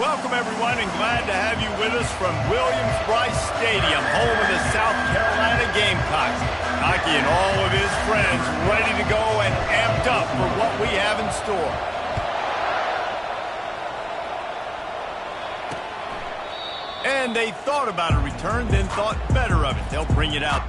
Welcome, everyone, and glad to have you with us from Williams-Brice Stadium, home of the South Carolina Gamecocks. Hockey and all of his friends ready to go and amped up for what we have in store. And they thought about a return, then thought better of it. They'll bring it out.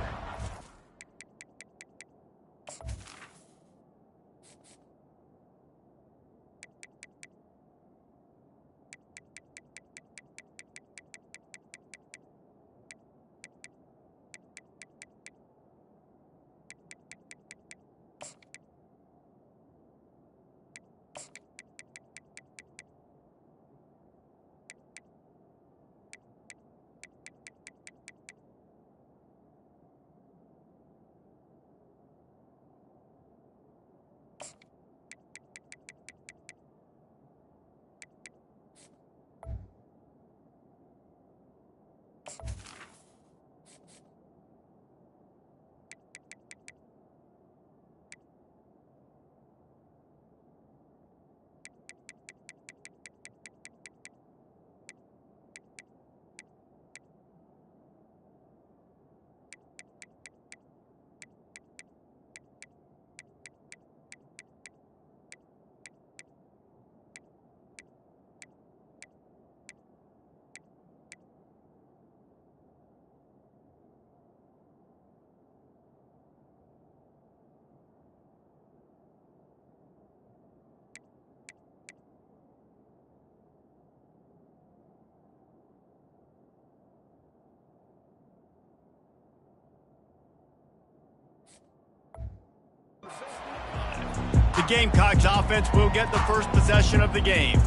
The Gamecocks offense will get the first possession of the game.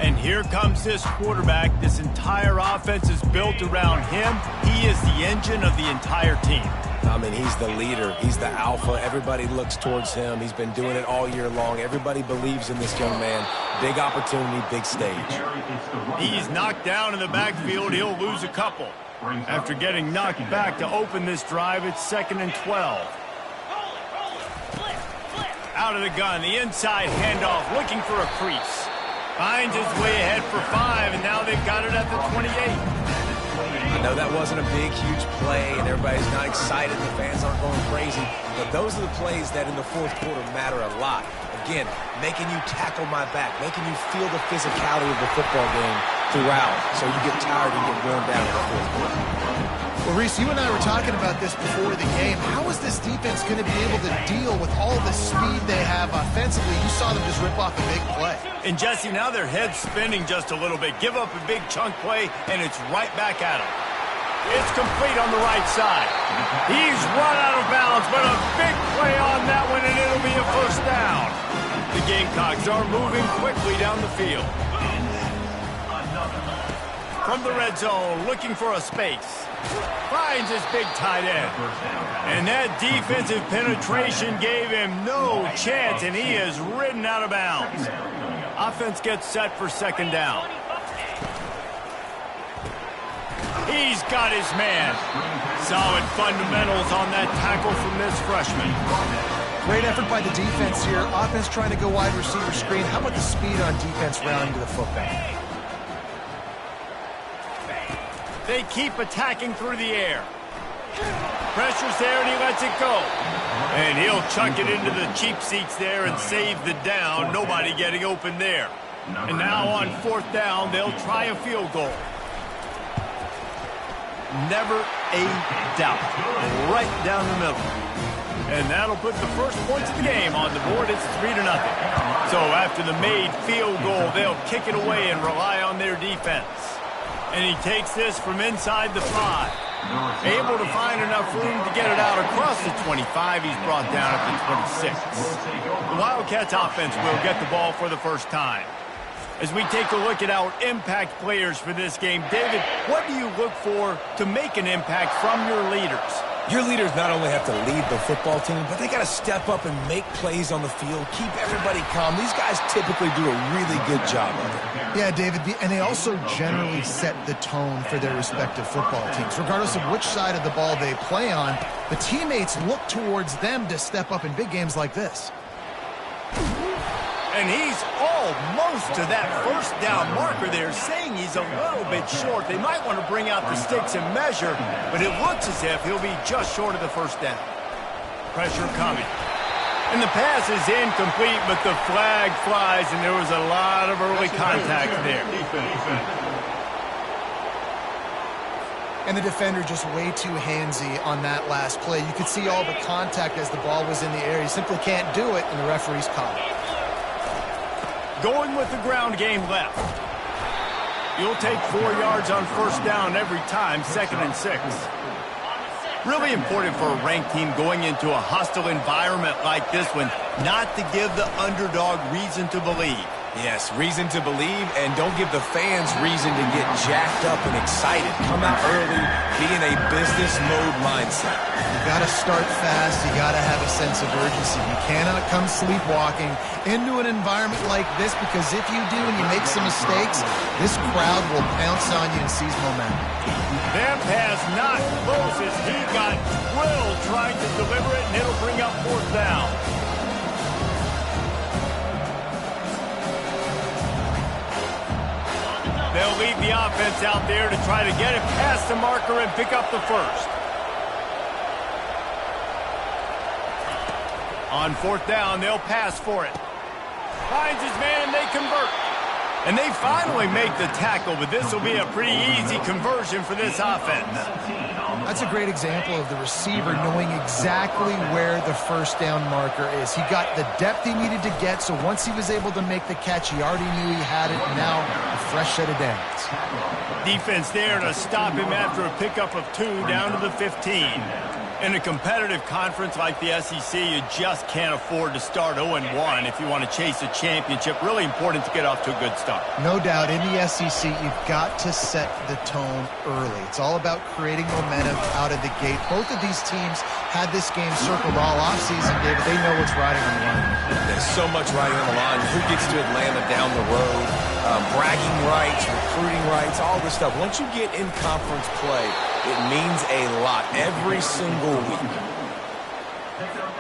And here comes this quarterback. This entire offense is built around him. He is the engine of the entire team. I mean, he's the leader. He's the alpha. Everybody looks towards him. He's been doing it all year long. Everybody believes in this young man. Big opportunity, big stage. He's knocked down in the backfield. He'll lose a couple. After getting knocked back to open this drive, it's 2nd and 12. Out of the gun, the inside handoff, looking for a crease. Finds his way ahead for 5, and now they've got it at the 28. I know that wasn't a big, huge play, and everybody's not excited. The fans aren't going crazy. But those are the plays that in the fourth quarter matter a lot. Again, making you tackle my back, making you feel the physicality of the football game throughout, so you get tired and get worn down in the fourth quarter. Well, Reese, you and I were talking about this before the game. How is this defense going to be able to deal with all the speed they have offensively? You saw them just rip off a big play. And, Jesse, now their head's spinning just a little bit. Give up a big chunk play, and it's right back at them. It's complete on the right side. He's run out of bounds, but a big play on that one, and it'll be a first down. The Gamecocks are moving quickly down the field. From the red zone, looking for a space. Finds his big tight end. And that defensive penetration gave him no chance, and he is ridden out of bounds. Offense gets set for 2nd down. He's got his man. Solid fundamentals on that tackle from this freshman. Great effort by the defense here. Offense trying to go wide receiver screen. How about the speed on defense rounding to the football? They keep attacking through the air. Pressure's there, and he lets it go. And he'll chuck it into the cheap seats there and save the down. Nobody getting open there. And now on 4th down, they'll try a field goal. Never a doubt. Right down the middle. And that'll put the first points of the game on the board. It's 3-0. So after the made field goal, they'll kick it away and rely on their defense. And he takes this from inside the 5. Able to find enough room to get it out across the 25. He's brought down at the 26. The Wildcats offense will get the ball for the first time. As we take a look at our impact players for this game, David, what do you look for to make an impact from your leaders? Your leaders not only have to lead the football team, but they got to step up and make plays on the field, keep everybody calm. These guys typically do a really good job of it. Yeah, David, and they also generally set the tone for their respective football teams. Regardless of which side of the ball they play on, the teammates look towards them to step up in big games like this. And he's almost to that first down marker there, saying he's a little bit short. They might want to bring out the sticks and measure, but it looks as if he'll be just short of the first down. Pressure coming. And the pass is incomplete, but the flag flies, and there was a lot of early contact there. And the defender just way too handsy on that last play. You could see all the contact as the ball was in the air. He simply can't do it, and the referee's caught it. Going with the ground game left. You'll take 4 yards on first down every time, 2nd and 6. Really important for a ranked team going into a hostile environment like this one, not to give the underdog reason to believe. Yes, reason to believe, and don't give the fans reason to get jacked up and excited. Come out early, be in a business mode mindset. You got to start fast. You got to have a sense of urgency. You cannot come sleepwalking into an environment like this, because if you do and you make some mistakes, this crowd will pounce on you and seize momentum. That pass not close as he got drilled trying to deliver it, and it'll bring up 4th down. They'll lead the offense out there to try to get it past the marker and pick up the first. On 4th down, they'll pass for it. Finds his man, and they convert. And they finally make the tackle, but this will be a pretty easy conversion for this offense. That's a great example of the receiver knowing exactly where the first down marker is. He got the depth he needed to get, so once he was able to make the catch, he already knew he had it, and now a fresh set of downs. Defense there to stop him after a pickup of 2 down to the 15. In a competitive conference like the SEC, you just can't afford to start 0-1 if you want to chase a championship. Really important to get off to a good start. No doubt, in the SEC, you've got to set the tone early. It's all about creating momentum out of the gate. Both of these teams had this game circled all offseason, David. They know what's riding on the line. There's so much riding on the line. Who gets to Atlanta down the road? Bragging rights, recruiting rights, all this stuff. Once you get in conference play, it means a lot every single week.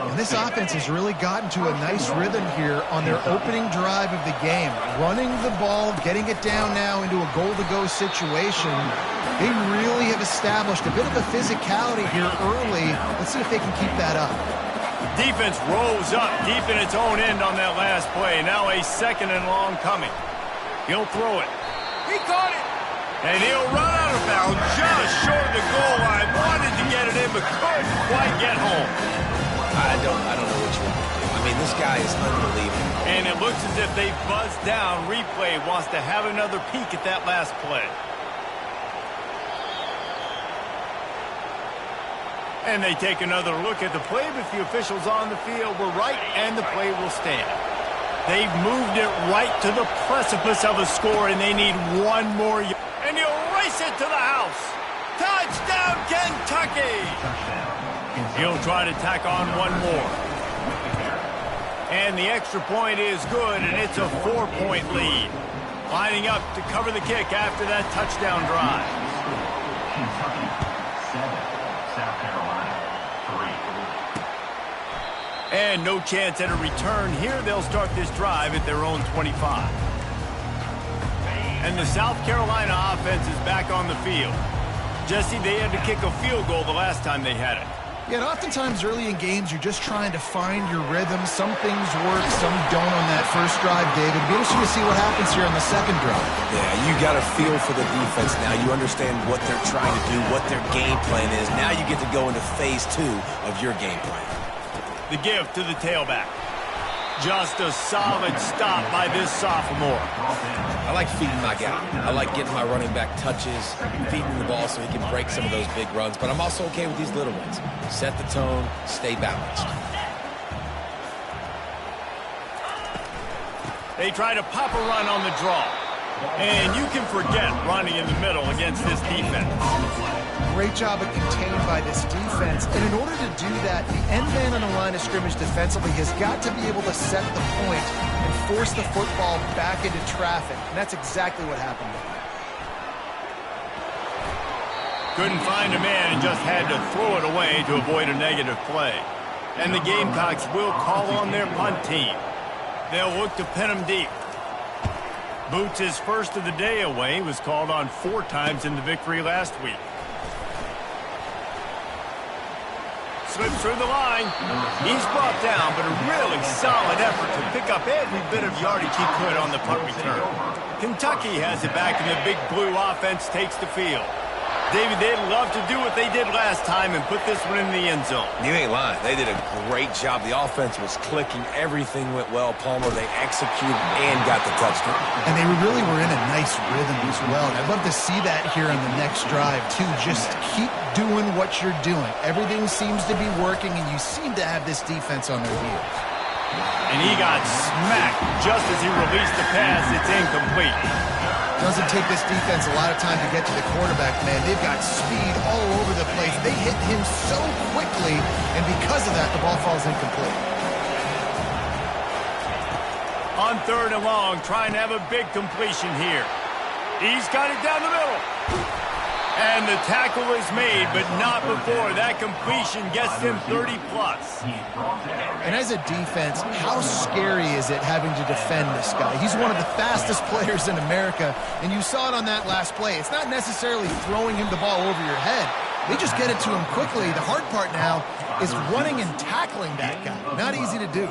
And this offense has really gotten to a nice rhythm here on their opening drive of the game. Running the ball, getting it down now into a goal-to-go situation. They really have established a bit of a physicality here early. Let's see if they can keep that up. Defense rolls up deep in its own end on that last play. Now a 2nd and long coming. He'll throw it. He caught it. And he'll run out of bounds just short of the goal line. Wanted to get it in, but couldn't quite get home. I don't know what you want to do. I mean, this guy is unbelievable. And it looks as if they buzzed down. Replay wants to have another peek at that last play. And they take another look at the play, but the officials on the field were right, and the play will stand. They've moved it right to the precipice of a score, and they need 1 more. And he'll race it to the house. Touchdown, Kentucky! He'll try to tack on 1 more. And the extra point is good, and it's a 4-point lead. Lining up to cover the kick after that touchdown drive. Kentucky 7, South Carolina 3. And no chance at a return here. They'll start this drive at their own 25. And the South Carolina offense is back on the field. Jesse, they had to kick a field goal the last time they had it. Yeah, and oftentimes early in games, you're just trying to find your rhythm. Some things work, some don't on that first drive, David. It'll be interesting to see what happens here on the second drive. Yeah, you got a feel for the defense now. You understand what they're trying to do, what their game plan is. Now you get to go into phase 2 of your game plan. The give to the tailback. Just a solid stop by this sophomore. I like feeding my guy. I like getting my running back touches, feeding the ball so he can break some of those big runs. But I'm also okay with these little ones. Set the tone, stay balanced. They try to pop a run on the draw. And you can forget running in the middle against this defense. Great job of contained by this defense. And in order to do that, the end man on the line of scrimmage defensively has got to be able to set the point and force the football back into traffic. And that's exactly what happened there. Couldn't find a man and just had to throw it away to avoid a negative play. And the Gamecocks will call on their punt team. They'll look to pin him deep. Boots' first of the day away was called on 4 times in the victory last week. Slips through the line. He's brought down, but a really solid effort to pick up every bit of yardage he could on the punt return. Kentucky has it back, and the Big Blue offense takes the field. David, they'd love to do what they did last time and put this one in the end zone. You ain't lying. They did a great job. The offense was clicking. Everything went well. Palmer, they executed and got the touchdown. And they really were in a nice rhythm as well. And I'd love to see that here on the next drive, too. Just keep doing what you're doing. Everything seems to be working, and you seem to have this defense on their heels. And he got smacked just as he released the pass. It's incomplete. Doesn't take this defense a lot of time to get to the quarterback, man. They've got speed all over the place. They hit him so quickly, and because of that, the ball falls incomplete. On 3rd and long, trying to have a big completion here. He's got it down the middle. And the tackle is made, but not before that completion gets him 30-plus. And as a defense, how scary is it having to defend this guy? He's one of the fastest players in America, and you saw it on that last play. It's not necessarily throwing him the ball over your head. They just get it to him quickly. The hard part now is running and tackling that guy. Not easy to do.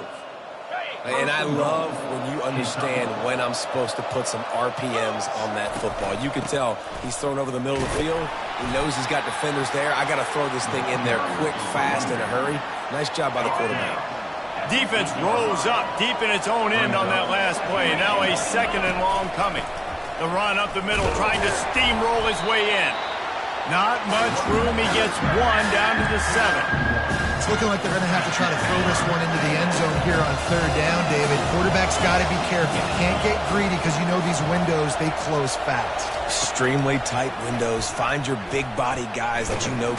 And I love when you understand when I'm supposed to put some RPMs on that football. You can tell he's thrown over the middle of the field. He knows he's got defenders there. I got to throw this thing in there quick, fast, in a hurry. Nice job by the quarterback. Defense rolls up deep in its own end on that last play. Now a 2nd and long coming. The run up the middle, trying to steamroll his way in. Not much room. He gets 1 down to the 7. It's looking like they're going to have to try to throw this one into the end zone here on 3rd down, David. Quarterback's got to be careful. Can't get greedy because you know these windows, they close fast. Extremely tight windows. Find your big body guys that you know.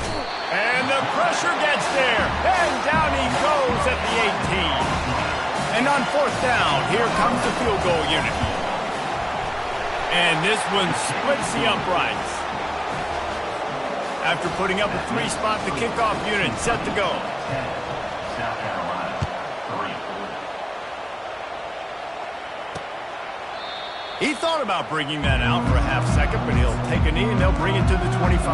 And the pressure gets there. And down he goes at the 18. And on 4th down, here comes the field goal unit. And this one splits the uprights. After putting up a 3-spot, the kickoff unit set to go. South Carolina, 3. He thought about bringing that out for a half second, but he'll take a knee and they'll bring it to the 25.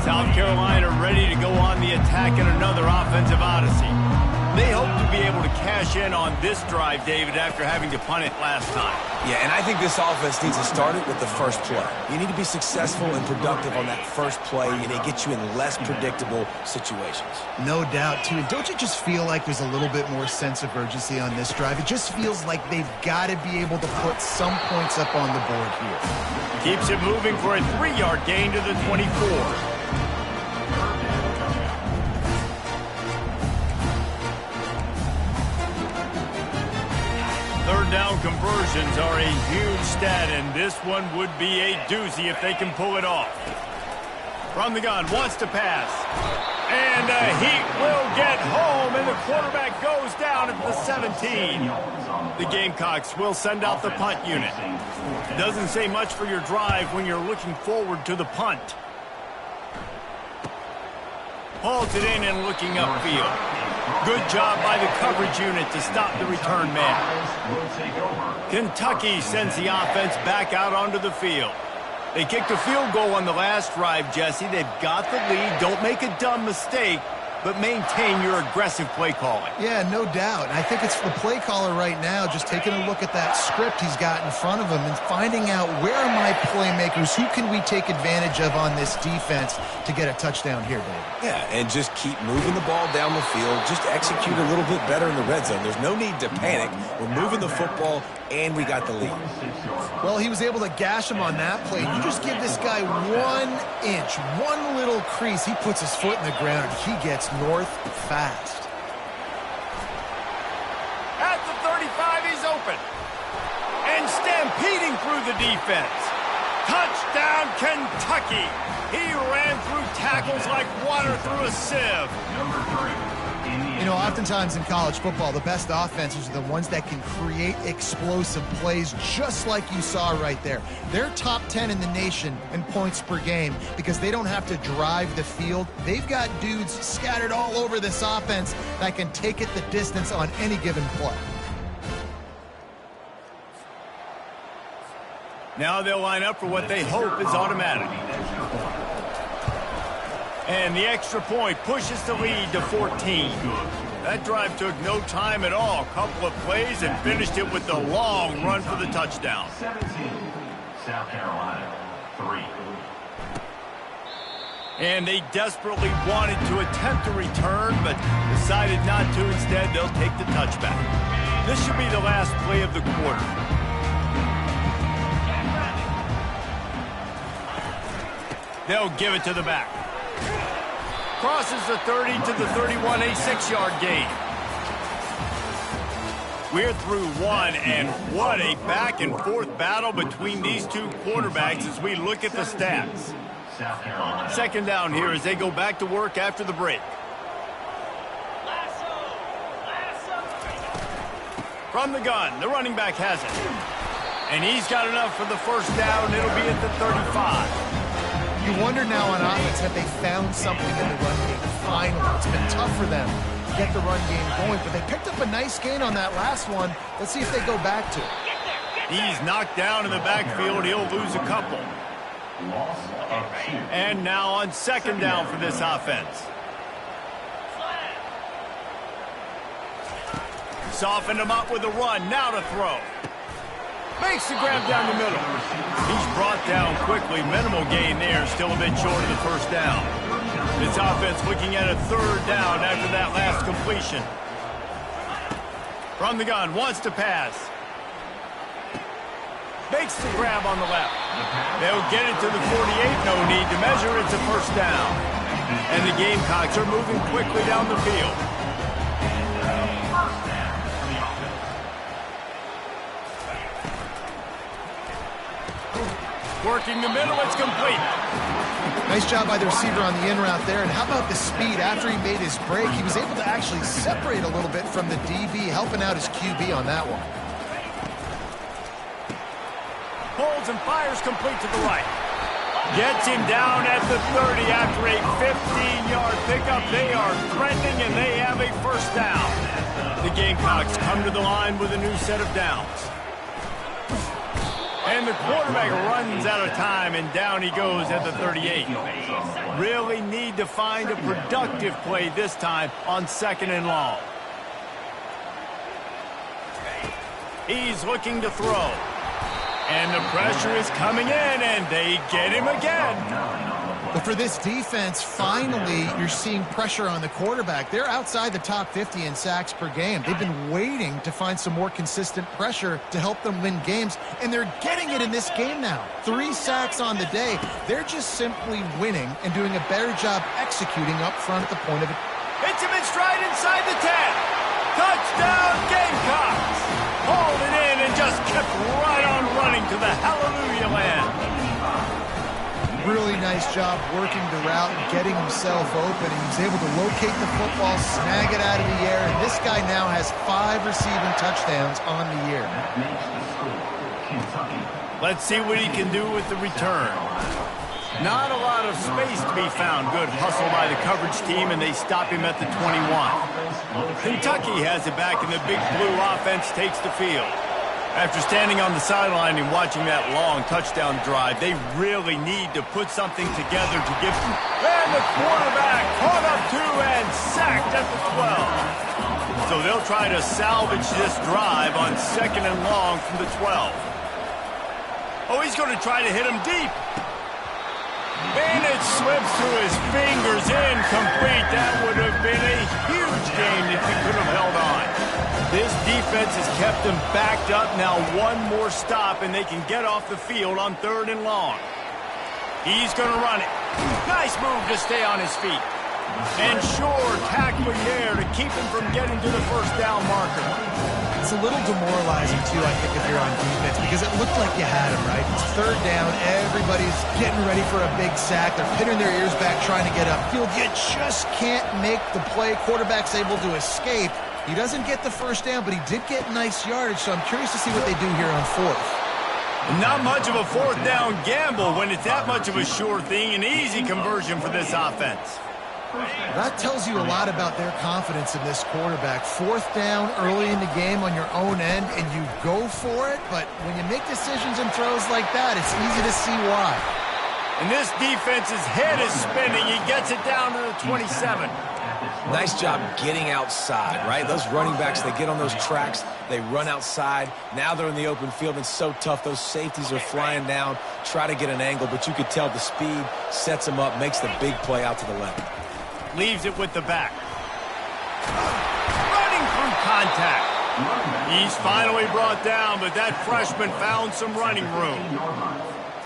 South Carolina ready to go on the attack in another offensive odyssey. They hope to be able to cash in on this drive, David, after having to punt it last time. Yeah, and I think this offense needs to start it with the first play. You need to be successful and productive on that first play, and it gets you in less predictable situations. No doubt, too. And don't you just feel like there's a little bit more sense of urgency on this drive? It just feels like they've got to be able to put some points up on the board here. Keeps it moving for a 3-yard gain to the 24. 3rd down conversions are a huge stat, and this one would be a doozy if they can pull it off. From the gun, wants to pass. And he will get home, and the quarterback goes down at the 17. The Gamecocks will send out the punt unit. Doesn't say much for your drive when you're looking forward to the punt. Hauled it in and looking upfield. Good job by the coverage unit to stop the return man. Kentucky sends the offense back out onto the field. They kicked a field goal on the last drive, Jesse. They've got the lead. Don't make a dumb mistake, but maintain your aggressive play calling. Yeah, no doubt. I think it's the play caller right now just taking a look at that script he's got in front of him and finding out where are my playmakers, who can we take advantage of on this defense to get a touchdown here, David. Yeah, and just keep moving the ball down the field. Just execute a little bit better in the red zone. There's no need to panic. We're moving the football, and we got the lead. Well, he was able to gash him on that play. You just give this guy 1 inch, one little crease. He puts his foot in the ground, and he gets north fast. At the 35, he's open. And stampeding through the defense. Touchdown, Kentucky. He ran through tackles like water through a sieve. Number 3. You know, oftentimes in college football, the best offenses are the ones that can create explosive plays just like you saw right there. They're top 10 in the nation in points per game because they don't have to drive the field. They've got dudes scattered all over this offense that can take it the distance on any given play. Now they'll line up for what they hope is automatic. And the extra point pushes the lead to 14. That drive took no time at all. Couple of plays and finished it with a long run for the touchdown. 17, South Carolina, 3. And they desperately wanted to attempt a return, but decided not to. Instead, they'll take the touchback. This should be the last play of the quarter. They'll give it to the back. Crosses the 30 to the 31, a 6-yard gain. We're through one, and what a back-and-forth battle between these two quarterbacks as we look at the stats. Second down here as they go back to work after the break. From the gun, the running back has it. And he's got enough for the first down. It'll be at the 35. You wonder now on offense have they found something in the run game. Finally, it's been tough for them to get the run game going, but they picked up a nice gain on that last one. Let's see if they go back to it. He's knocked down in the backfield. He'll lose a couple. And now on second down for this offense. Soften him up with a run. Now to throw. Makes the grab down the middle. He's brought down quickly. Minimal gain there. Still a bit short of the first down. This offense looking at a third down after that last completion. From the gun. Wants to pass. Makes the grab on the left. They'll get it to the 48. No need to measure. It's a first down. And the Gamecocks are moving quickly down the field. Working the middle, it's complete. Nice job by the receiver on the in route there. And how about the speed? After he made his break, he was able to actually separate a little bit from the DB, helping out his QB on that one. Holds and fires complete to the right. Gets him down at the 30 after a 15-yard pickup. They are threatening, and they have a first down. The Gamecocks come to the line with a new set of downs. And the quarterback runs out of time, and down he goes at the 38. Really need to find a productive play this time on second and long. He's looking to throw. And the pressure is coming in, and they get him again. But for this defense, finally, you're seeing pressure on the quarterback. They're outside the top 50 in sacks per game. They've been waiting to find some more consistent pressure to help them win games, and they're getting it in this game now. 3 sacks on the day. They're just simply winning and doing a better job executing up front at the point of it. Hits him in stride inside the 10. Touchdown, Gamecocks. Hauled it in and just kept right on running to the hallelujah land. Really nice job working the route and getting himself open. And he's able to locate the football, snag it out of the air, and this guy now has 5 receiving touchdowns on the year. Let's see what he can do with the return. Not a lot of space to be found. Good hustle by the coverage team, and they stop him at the 21. Kentucky has it back, and the Big Blue offense takes the field. After standing on the sideline and watching that long touchdown drive, they really need to put something together to give them. And the quarterback caught up to and sacked at the 12. So they'll try to salvage this drive on second and long from the 12. Oh, he's going to try to hit him deep. And it slips through his fingers, incomplete. That would have been a huge game if he could have held on. This defense has kept them backed up. Now one more stop, and they can get off the field on third and long. He's going to run it. Nice move to stay on his feet. And sure, tackling there to keep him from getting to the first down marker. It's a little demoralizing, too, I think, if you're on defense, because it looked like you had him, right? It's third down. Everybody's getting ready for a big sack. They're pinning their ears back, trying to get upfield. You just can't make the play. Quarterback's able to escape. He doesn't get the first down, but he did get nice yardage, so I'm curious to see what they do here on fourth. Not much of a fourth down gamble when it's that much of a sure thing. An easy conversion for this offense. That tells you a lot about their confidence in this quarterback. 4th down early in the game on your own end, and you go for it, but when you make decisions and throws like that, it's easy to see why. And this defense's head is spinning. He gets it down to the 27. Nice job getting outside, right? Those running backs, they get on those tracks, they run outside. Now they're in the open field, and it's so tough. Those safeties are flying down, try to get an angle, but you could tell the speed sets them up, makes the big play out to the left. Leaves it with the back. Running through contact. He's finally brought down, but that freshman found some running room.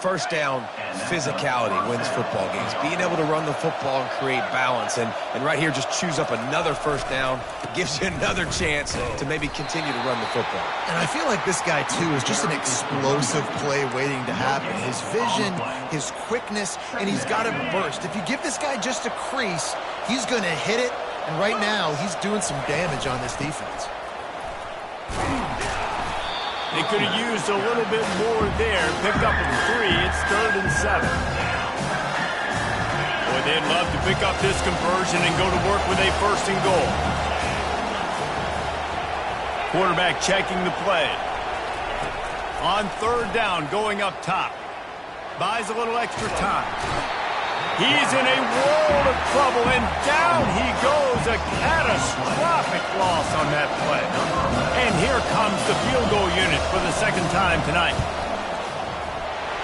First down, physicality wins football games. Being able to run the football and create balance. And right here, just choose up another first down. Gives you another chance to maybe continue to run the football. And I feel like this guy, too, is just an explosive play waiting to happen. His vision, his quickness, and he's got a burst. If you give this guy just a crease, he's going to hit it. And right now, he's doing some damage on this defense. They could have used a little bit more there. Picked up a 3. It's 3rd and 7. Boy, they'd love to pick up this conversion and go to work with a 1st and goal. Quarterback checking the play. On 3rd down, going up top. Buys a little extra time. He's in a world of trouble, and down he goes. A catastrophic loss on that play. And here comes the field goal unit for the 2nd time tonight.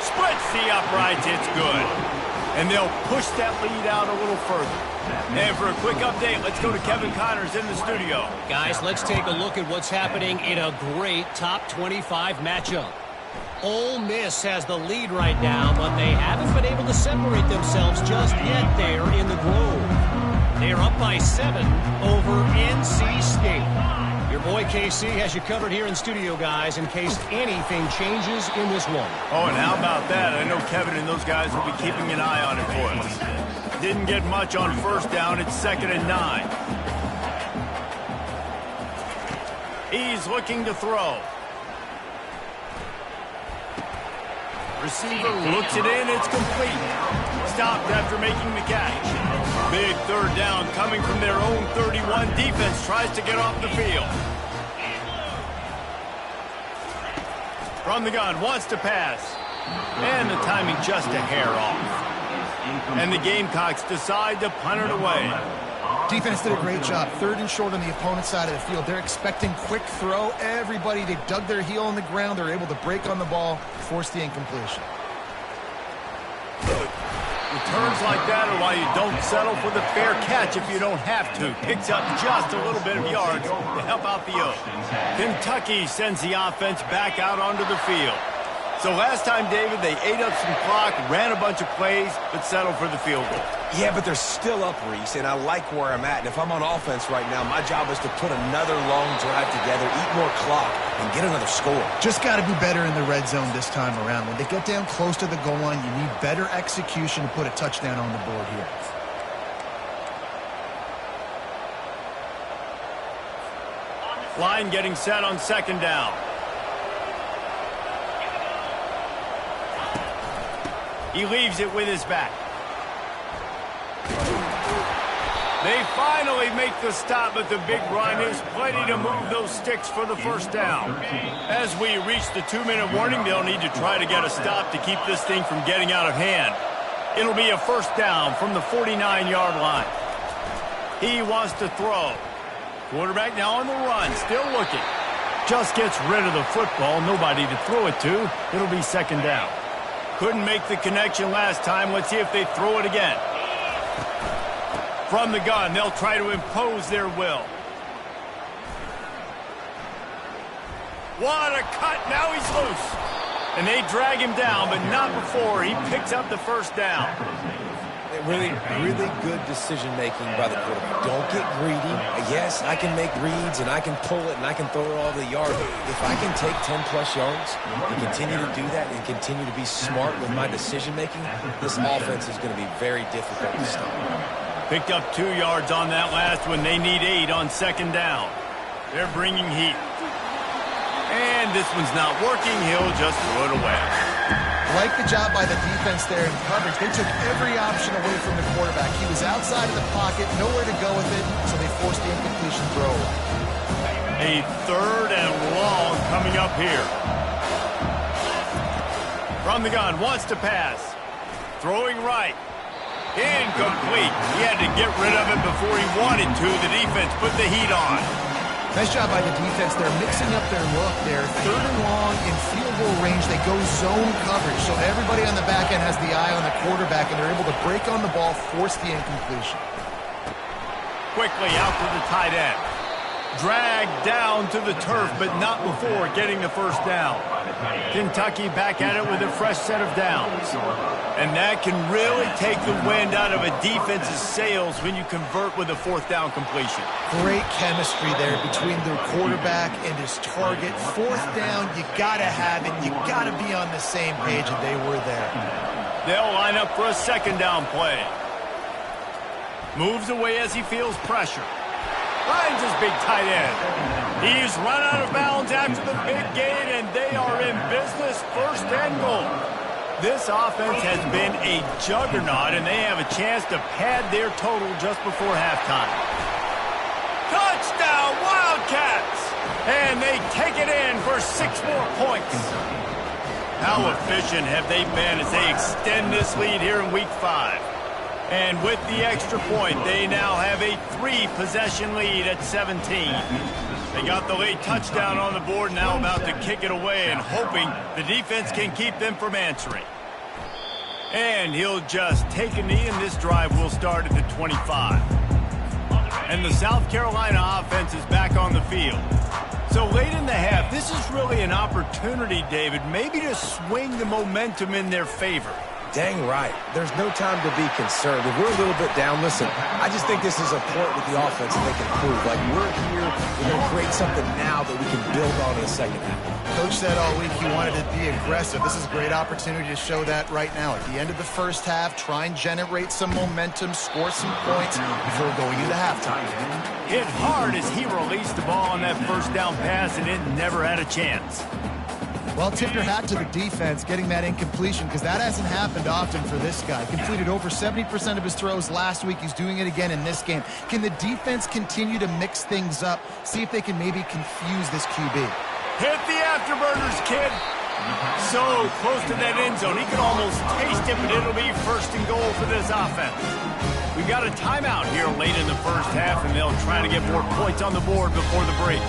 Splits the uprights, it's good. And they'll push that lead out a little further. And for a quick update, let's go to Kevin Connors in the studio. Guys, let's take a look at what's happening in a great top 25 matchup. Ole Miss has the lead right now, but they haven't been able to separate themselves just yet there in the Grove. They're up by 7 over NC State. Your boy KC has you covered here in studio, guys, in case anything changes in this one. Oh, and how about that? I know Kevin and those guys will be keeping an eye on it for us. Didn't get much on 1st down. It's 2nd and 9. He's looking to throw. Receiver looks it in. It's complete. Stopped after making the catch. Big 3rd down coming from their own 31. Defense tries to get off the field. From the gun, wants to pass. And the timing just a hair off. And the Gamecocks decide to punt it away. Defense did a great job. 3rd and short on the opponent's side of the field. They're expecting quick throw. Everybody, they dug their heel on the ground. They're able to break on the ball, force the incompletion. Returns like that are why you don't settle for the fair catch if you don't have to. Picks up just a little bit of yards to help out the Oak. Kentucky sends the offense back out onto the field. So last time, David, they ate up some clock, ran a bunch of plays, but settled for the field goal. Yeah, but they're still up, Reese, and I like where I'm at. And if I'm on offense right now, my job is to put another long drive together, eat more clock, and get another score. Just got to be better in the red zone this time around. When they get down close to the goal line, you need better execution to put a touchdown on the board here. Line getting set on 2nd down. He leaves it with his back. They finally make the stop, but the big run is plenty to move those sticks for the 1st down. As we reach the 2-minute warning, they'll need to try to get a stop to keep this thing from getting out of hand. It'll be a 1st down from the 49-yard line. He wants to throw. Quarterback now on the run, still looking. Just gets rid of the football, nobody to throw it to. It'll be 2nd down. Couldn't make the connection last time. Let's see if they throw it again. From the gun, they'll try to impose their will. What a cut. Now he's loose. And they drag him down, but not before he picks up the 1st down. Really, really good decision-making by the quarterback. Don't get greedy. Yes, I can make reads, and I can pull it, and I can throw it all the yard. If I can take 10-plus yards and continue to do that and continue to be smart with my decision-making, this offense is going to be very difficult to stop. Picked up 2 yards on that last one. They need 8 on 2nd down. They're bringing heat. And this one's not working. He'll just throw it away. Like the job by the defense there in coverage. They took every option away from the quarterback. He was outside of the pocket, nowhere to go with it, so they forced the incompletion throw. A 3rd and long coming up here. From the gun, wants to pass. Throwing right. Incomplete. He had to get rid of it before he wanted to. The defense put the heat on. Nice job by the defense. They're mixing up their look there. 3rd and long in field goal range. They go zone coverage. So everybody on the back end has the eye on the quarterback, and they're able to break on the ball, force the incompletion. Quickly out to the tight end. Dragged down to the turf, but not before getting the first down. Kentucky back at it with a fresh set of downs. And that can really take the wind out of a defense's sails when you convert with a 4th down completion. Great chemistry there between the quarterback and his target. 4th down, you got to have it. You got to be on the same page, and they were there. They'll line up for a 2nd down play. Moves away as he feels pressure. Finds his big tight end. He's run out of bounds after the big gain, and they are in business. 1st and goal. This offense has been a juggernaut, and they have a chance to pad their total just before halftime. Touchdown, Wildcats! And they take it in for 6 more points. How efficient have they been as they extend this lead here in Week 5? And with the extra point, they now have a 3-possession lead at 17. They got the late touchdown on the board, now about to kick it away and hoping the defense can keep them from answering. And he'll just take a knee, and this drive will start at the 25. And the South Carolina offense is back on the field. So late in the half, this is really an opportunity, David, maybe to swing the momentum in their favor. Dang right. There's no time to be concerned. If we're a little bit down, listen, I just think this is a point with the offense that they can improve. Like, we're here, we're going to create something now that we can build on in the 2nd half. Coach said all week he wanted to be aggressive. This is a great opportunity to show that right now. At the end of the 1st half, try and generate some momentum, score some points before going into halftime. Hit hard as he released the ball on that 1st down pass, and it never had a chance. Well, tip your hat to the defense getting that incompletion, because that hasn't happened often for this guy. Completed over 70% of his throws last week. He's doing it again in this game. Can the defense continue to mix things up, see if they can maybe confuse this QB? Hit the afterburners, kid. So close to that end zone. He can almost taste it, but it'll be 1st and goal for this offense. We got a timeout here late in the 1st half, and they'll try to get more points on the board before the break.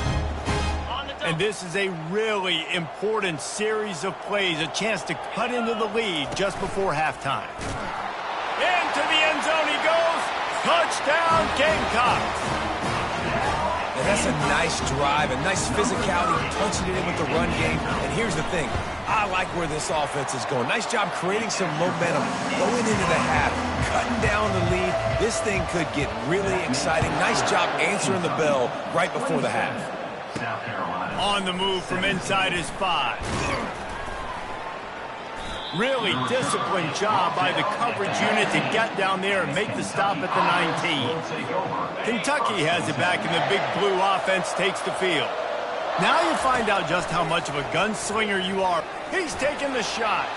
And this is a really important series of plays, a chance to cut into the lead just before halftime. Into the end zone he goes. Touchdown, Gamecocks. And that's a nice drive, a nice physicality, punching it in with the run game. And here's the thing. I like where this offense is going. Nice job creating some momentum, going into the half, cutting down the lead. This thing could get really exciting. Nice job answering the bell right before the half. On the move from inside his 5. Really disciplined job by the coverage unit to get down there and make the stop at the 19. Kentucky has it back, and the big blue offense takes the field. Now you find out just how much of a gunslinger you are. He's taking the shot.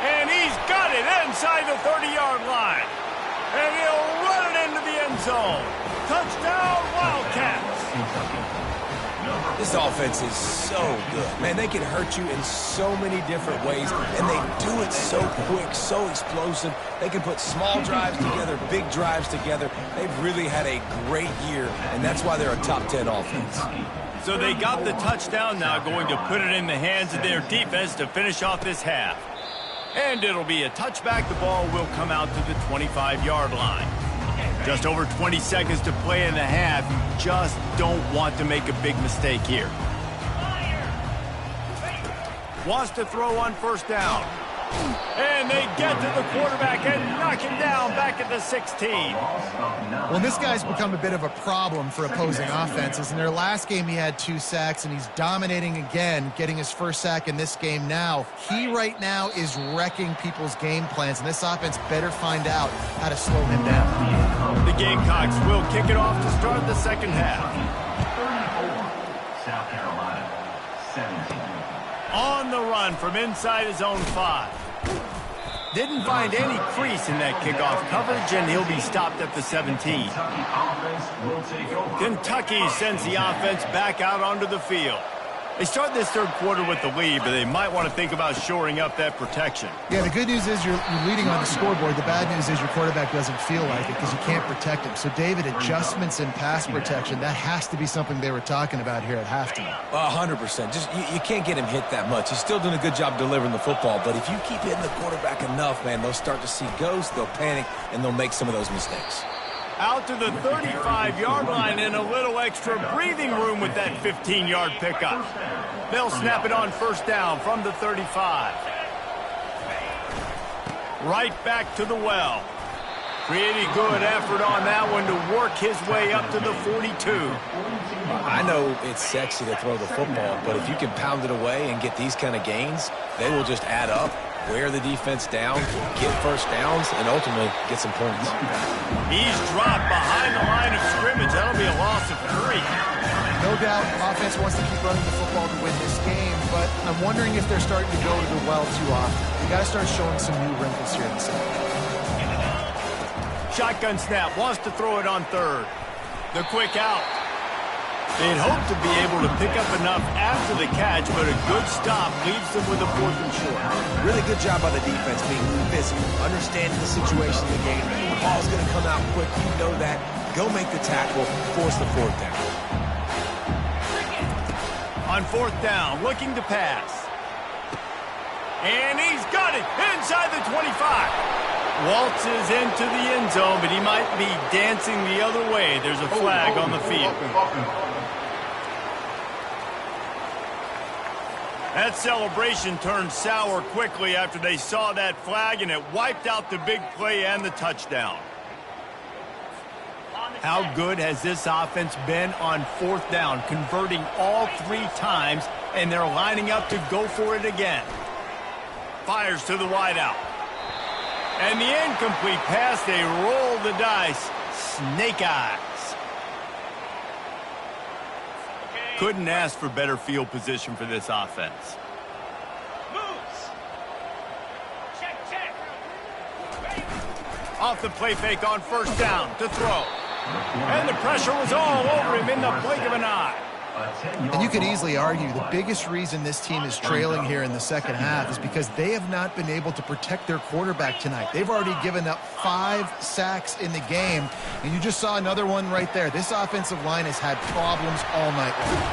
And he's got it inside the 30-yard line. And he'll run it into the end zone. Touchdown, Wildcats. This offense is so good. Man, they can hurt you in so many different ways, and they do it so quick, so explosive. They can put small drives together, big drives together. They've really had a great year, and that's why they're a top 10 offense. So they got the touchdown, now going to put it in the hands of their defense to finish off this half. And it'll be a touchback. The ball will come out to the 25-yard line. Just over 20 seconds to play in the half. You just don't want to make a big mistake here. Wants to throw on 1st down. And they get to the quarterback and knock him down back at the 16. Well, this guy's become a bit of a problem for opposing offenses. In their last game, he had 2 sacks, and he's dominating again, getting his 1st sack in this game now. He right now is wrecking people's game plans, and this offense better find out how to slow him down. The Gamecocks will kick it off to start the 2nd half. 34, South Carolina, 17. On the run from inside his own 5. Didn't find any crease in that kickoff coverage, and he'll be stopped at the 17. Kentucky sends the offense back out onto the field. They start this third quarter with the lead, but they might want to think about shoring up that protection. Yeah, the good news is you're leading on the scoreboard. The bad news is your quarterback doesn't feel like it because you can't protect him. So, David, adjustments in pass protection, that has to be something they were talking about here at halftime. 100%. Just you can't get him hit that much. He's still doing a good job delivering the football, but if you keep hitting the quarterback enough, man, they'll start to see ghosts, they'll panic, and they'll make some of those mistakes. Out to the 35-yard line and a little extra breathing room with that 15-yard pickup. They'll snap it on first down from the 35. Right back to the well. Pretty good effort on that one to work his way up to the 42. I know it's sexy to throw the football, but if you can pound it away and get these kind of gains, they will just add up, wear the defense down, get first downs, and ultimately get some points. He's dropped behind the line of scrimmage. That'll be a loss of 3. No doubt, offense wants to keep running the football to win this game, but I'm wondering if they're starting to go to the well too often. You got to start showing some new wrinkles here in the second. Shotgun snap, wants to throw it on third. The quick out. They'd hope to be able to pick up enough after the catch, but a good stop leaves them with a 4th and short. Really good job by the defense being physical, understanding the situation in the game. The ball's going to come out quick. You know that. Go make the tackle, force the 4th down. On 4th down, looking to pass. And he's got it inside the 25. Waltzes into the end zone, but he might be dancing the other way. There's a flag on the field. That celebration turned sour quickly after they saw that flag, and it wiped out the big play and the touchdown. How good has this offense been on 4th down, converting all 3 times, and they're lining up to go for it again. Fires to the wideout. And the incomplete pass, they roll the dice. Snake eyes. Couldn't ask for better field position for this offense. Moves. Check. Off the play fake on first down to throw. And the pressure was all over him in the blink of an eye. And you could easily argue the biggest reason this team is trailing here in the second half is because they have not been able to protect their quarterback tonight. They've already given up 5 sacks in the game, and you just saw another one right there. This offensive line has had problems all night long.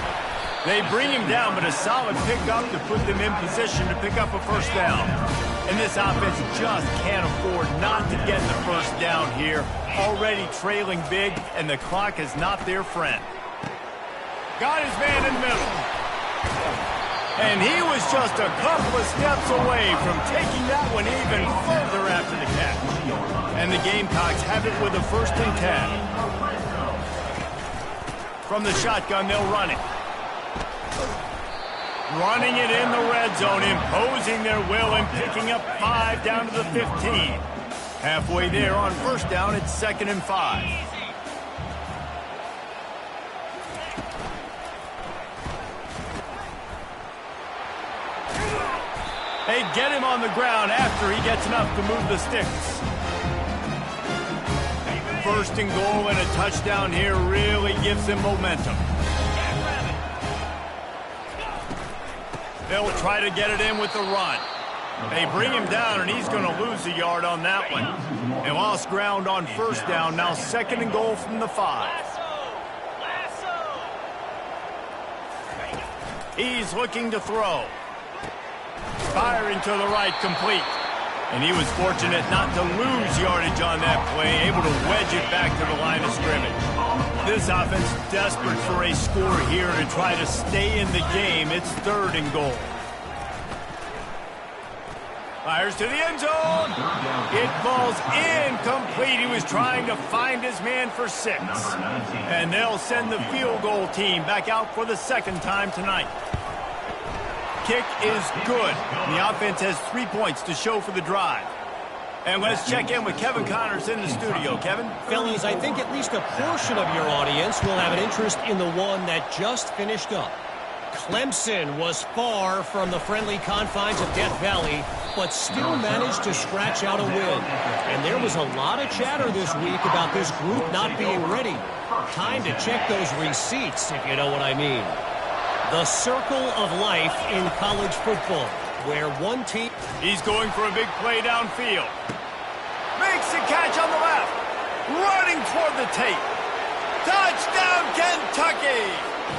They bring him down, but a solid pickup to put them in position to pick up a first down. And this offense just can't afford not to get the first down here. Already trailing big, and the clock is not their friend. Got his man in the middle. And he was just a couple of steps away from taking that one even further after the catch. And the Gamecocks have it with a 1st and 10. From the shotgun, they'll run it. Running it in the red zone, imposing their will and picking up 5 down to the 15. Halfway there on first down, it's 2nd and 5. They get him on the ground after he gets enough to move the sticks. 1st and goal and a touchdown here really gives them momentum. They'll try to get it in with the run. They bring him down, and he's going to lose a yard on that one. They lost ground on first down. Now 2nd and goal from the 5. He's looking to throw. Firing to the right, complete. And he was fortunate not to lose yardage on that play, able to wedge it back to the line of scrimmage. This offense desperate for a score here to try to stay in the game. It's 3rd and goal. Fires to the end zone. It falls incomplete. He was trying to find his man for 6. And they'll send the field goal team back out for the 2nd time tonight. Kick is good. The offense has 3 points to show for the drive. And let's check in with Kevin Connors in the studio. Kevin? Fellas, I think at least a portion of your audience will have an interest in the one that just finished up. Clemson was far from the friendly confines of Death Valley, but still managed to scratch out a win. And there was a lot of chatter this week about this group not being ready. Time to check those receipts, if you know what I mean. The circle of life in college football, where one team... He's going for a big play downfield. Makes the catch on the left. Running toward the tape. Touchdown, Kentucky!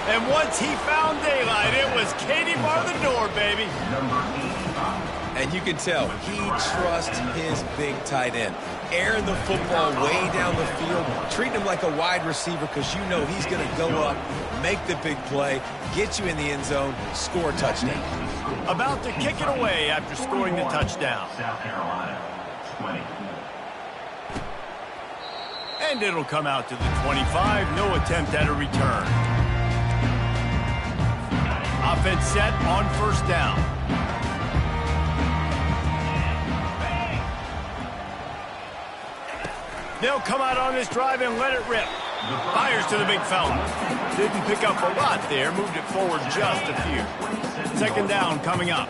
And once he found daylight, it was Katie bar the door, baby. And you can tell he trusts his big tight end. Airing the football way down the field, treating him like a wide receiver because you know he's going to go up, make the big play, get you in the end zone, score a touchdown. About to kick it away after scoring the touchdown. South Carolina, 20. And it'll come out to the 25. No attempt at a return. Offense set on first down. They'll come out on this drive and let it rip. Fires to the big fella. Didn't pick up a lot there. Moved it forward just a few. Second down coming up.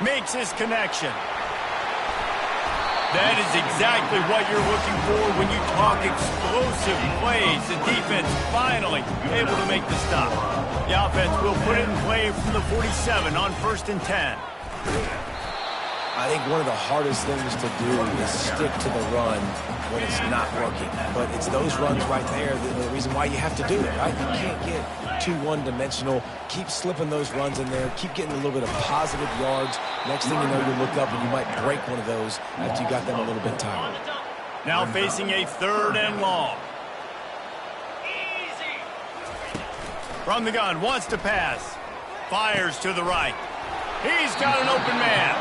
Makes his connection. That is exactly what you're looking for when you talk explosive plays. The defense finally able to make the stop. The offense will put it in play from the 47 on 1st and 10. I think one of the hardest things to do is stick to the run when it's not working. But it's those runs right there that are the reason why you have to do it, right? You can't get too one-dimensional. Keep slipping those runs in there. Keep getting a little bit of positive yards. Next thing you know, you look up and you might break one of those after you got them a little bit tired. Now facing a 3rd and long. From the gun, wants to pass. Fires to the right. He's got an open man.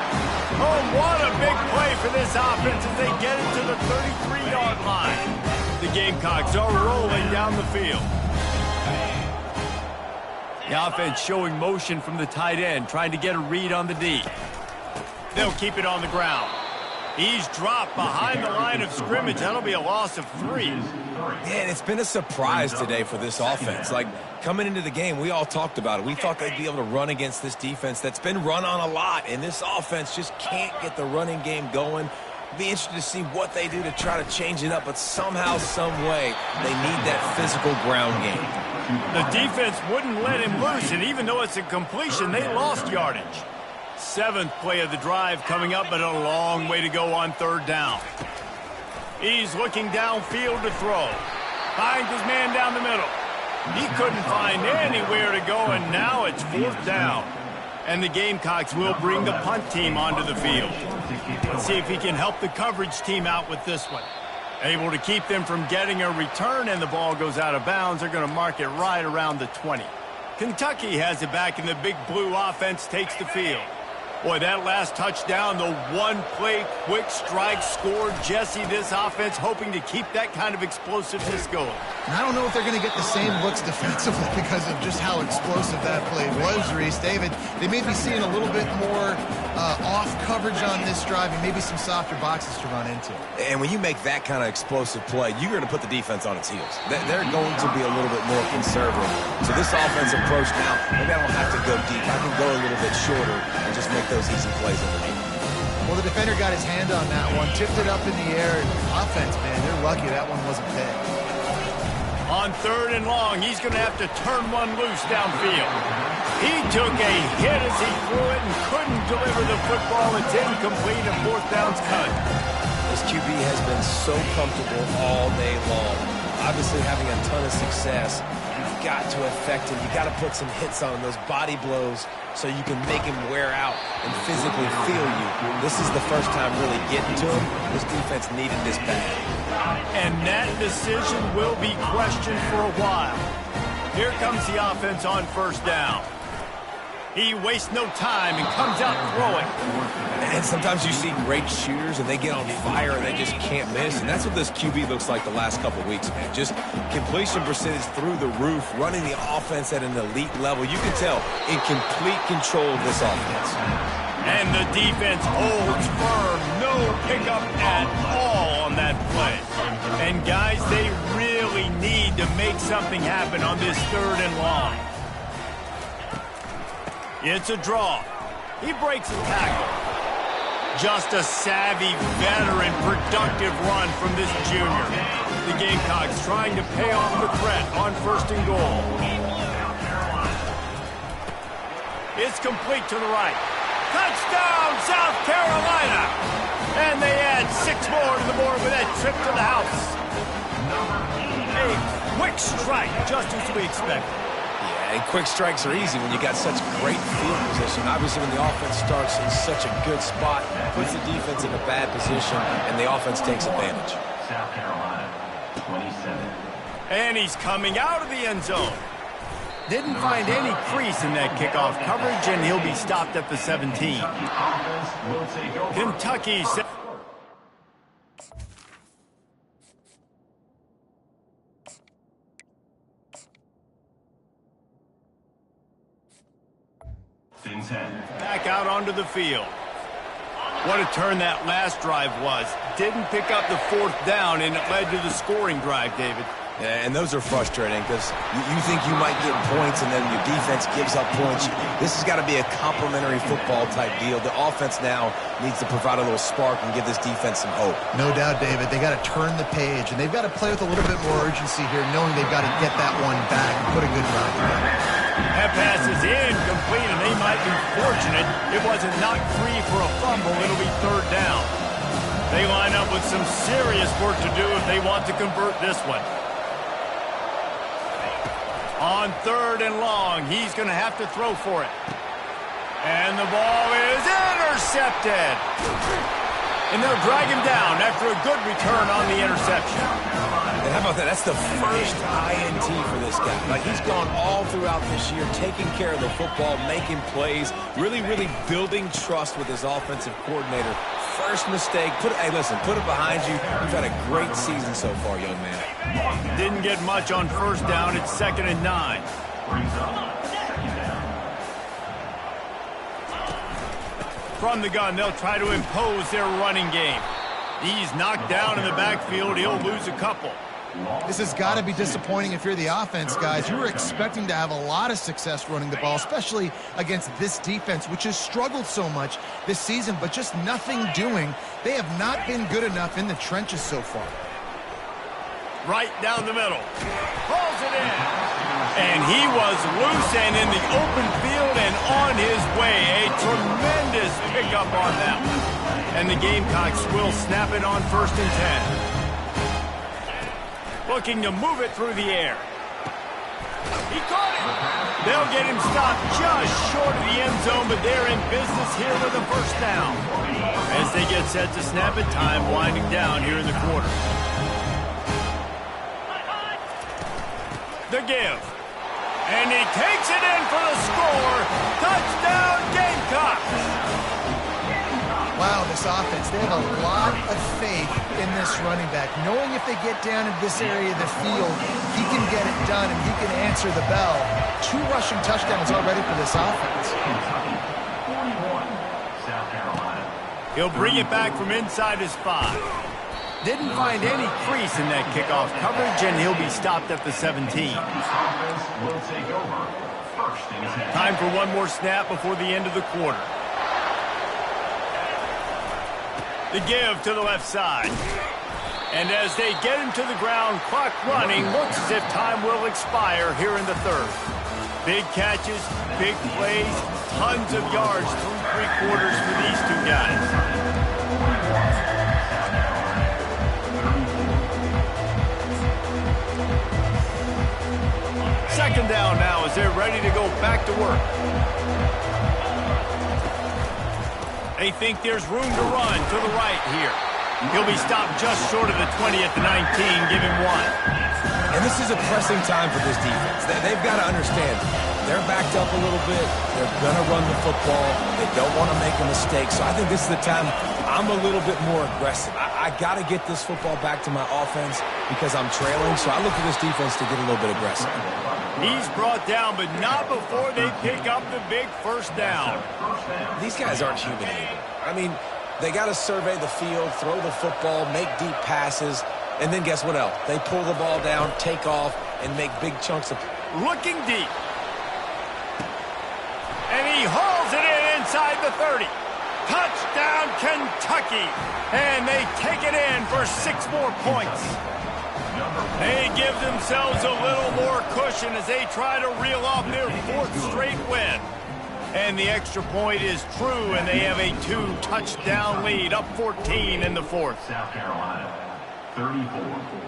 Oh, what a big play for this offense as they get it to the 33-yard line. The Gamecocks are rolling down the field. The offense showing motion from the tight end, trying to get a read on the D. They'll keep it on the ground. He's dropped behind the line of scrimmage. That'll be a loss of 3. Man, it's been a surprise today for this offense. Like, coming into the game, we all talked about it. We thought they'd be able to run against this defense that's been run on a lot, and this offense just can't get the running game going. Be interested to see what they do to try to change it up, but somehow, some way, they need that physical ground game. The defense wouldn't let him loose, and even though it's a completion, they lost yardage. 7th play of the drive coming up, but a long way to go on 3rd down. He's looking downfield to throw. Finds his man down the middle. He couldn't find anywhere to go, and now it's 4th down. And the Gamecocks will bring the punt team onto the field. Let's see if he can help the coverage team out with this one. Able to keep them from getting a return, and the ball goes out of bounds. They're going to mark it right around the 20. Kentucky has it back, and the big blue offense takes the field. Boy, that last touchdown, the one-play quick strike scored. Jesse, this offense hoping to keep that kind of explosiveness going. And I don't know if they're going to get the same looks defensively because of just how explosive that play was, Reese. David, they may be seeing a little bit more off coverage on this drive and maybe some softer boxes to run into. And when you make that kind of explosive play, you're going to put the defense on its heels. They're going to be a little bit more conservative. So this offensive approach now, maybe I don't have to go deep. I can go a little bit shorter and just make those easy plays underneath. Well, the defender got his hand on that one, tipped it up in the air, and offense, man, they're lucky that one wasn't picked. On 3rd and long, he's going to have to turn one loose downfield. He took a hit as he threw it and couldn't deliver the football. It's incomplete and 4th down's cut. This QB has been so comfortable all day long. Obviously having a ton of success. You've got to affect him. You've got to put some hits on him, those body blows, so you can make him wear out and physically feel you. This is the first time really getting to him. This defense needed this bad. And that decision will be questioned for a while. Here comes the offense on 1st down. He wastes no time and comes out throwing. And sometimes you see great shooters and they get on fire and they just can't miss. And that's what this QB looks like the last couple of weeks, man. Just completion percentage through the roof, running the offense at an elite level. You can tell in complete control of this offense. And the defense holds firm. No pickup at all on that play. And guys, they really really need to make something happen on this 3rd and long. It's a draw. He breaks a tackle. Just a savvy, veteran, productive run from this junior. The Gamecocks trying to pay off the threat on 1st and goal. It's complete to the right. Touchdown, South Carolina! And they add 6 more to the board with that trip to the house. A quick strike, just as we expected. Yeah, and quick strikes are easy when you got such great field position. Obviously, when the offense starts in such a good spot, puts the defense in a bad position, and the offense takes advantage. South Carolina, 27. And he's coming out of the end zone. Didn't find any crease in that kickoff coverage, and he'll be stopped at the 17. Kentucky. Back out onto the field. What a turn that last drive was. Didn't pick up the 4th down, and it led to the scoring drive, David. Yeah, and those are frustrating because you think you might get points and then your defense gives up points. This has got to be a complementary football type deal. The offense now needs to provide a little spark and give this defense some hope. No doubt, David. They got to turn the page, and they've got to play with a little bit more urgency here, knowing they've got to get that one back and put a good drive together. That pass is incomplete, and they might be fortunate it wasn't knocked free for a fumble. It'll be 3rd down. They line up with some serious work to do if they want to convert this one. On 3rd and long, he's going to have to throw for it. And the ball is intercepted. And they'll drag him down after a good return on the interception. And how about that? That's the first INT for this guy. Like, he's gone all throughout this year, taking care of the football, making plays, really building trust with his offensive coordinator. First mistake. Hey, listen, put it behind you. You've had a great season so far, young man. Didn't get much on 1st down. It's 2nd and 9. From the gun, they'll try to impose their running game. He's knocked down in the backfield. He'll lose a couple. This has got to be disappointing if you're the offense, guys. You were expecting to have a lot of success running the ball, especially against this defense, which has struggled so much this season, but just nothing doing. They have not been good enough in the trenches so far. Right down the middle. Pulls it in. And he was loose and in the open field and on his way. A tremendous pickup on that one. And the Gamecocks will snap it on 1st and 10. Looking to move it through the air. He caught it. They'll get him stopped just short of the end zone, but they're in business here with a 1st down. As they get set to snap it, time winding down here in the quarter. The give. And he takes it in for the score. Touchdown, Gamecocks. Wow, this offense, they have a lot of faith in this running back, knowing if they get down in this area of the field, he can get it done and he can answer the bell. 2 rushing touchdowns already for this offense. He'll bring it back from inside his 5. Didn't find any crease in that kickoff coverage, and he'll be stopped at the 17. Time for one more snap before the end of the quarter. The give to the left side. And as they get him to the ground, clock running, looks as if time will expire here in the 3rd. Big catches, big plays, tons of yards through 3 quarters for these 2 guys. Second down now as they're ready to go back to work. They think there's room to run to the right here. He'll be stopped just short of the 20 at the 19. Give him 1. And this is a pressing time for this defense. They've got to understand, they're backed up a little bit. They're going to run the football. They don't want to make a mistake. So I think this is the time I'm a little bit more aggressive. I got to get this football back to my offense because I'm trailing. So I look for this defense to get a little bit aggressive. He's brought down, but not before they pick up the big 1st down. These guys aren't human anymore. I mean, they got to survey the field, throw the football, make deep passes. And then guess what else? They pull the ball down, take off, and make big chunks of... Looking deep. And he hauls it in inside the 30. Touchdown, Kentucky. And they take it in for 6 more points. They give themselves a little more cushion as they try to reel off their 4th straight win. And the extra point is true, and they have a 2-touchdown lead, up 14 in the 4th. South Carolina, 34.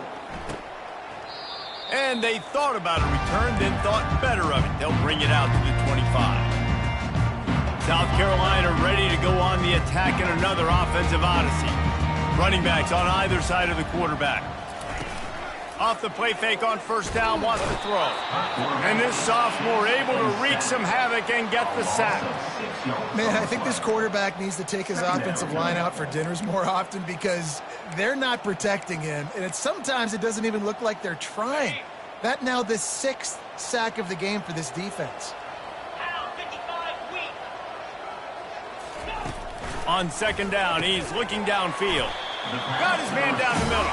And they thought about a return, then thought better of it. They'll bring it out to the 25. South Carolina ready to go on the attack in another offensive odyssey. Running backs on either side of the quarterback. Off the play fake on first down, wants to throw. And this sophomore able to wreak some havoc and get the sack. Man, I think this quarterback needs to take his offensive line out for dinners more often because they're not protecting him. And sometimes it doesn't even look like they're trying. That now the 6th sack of the game for this defense. On second down, he's looking downfield. Got his man down the middle.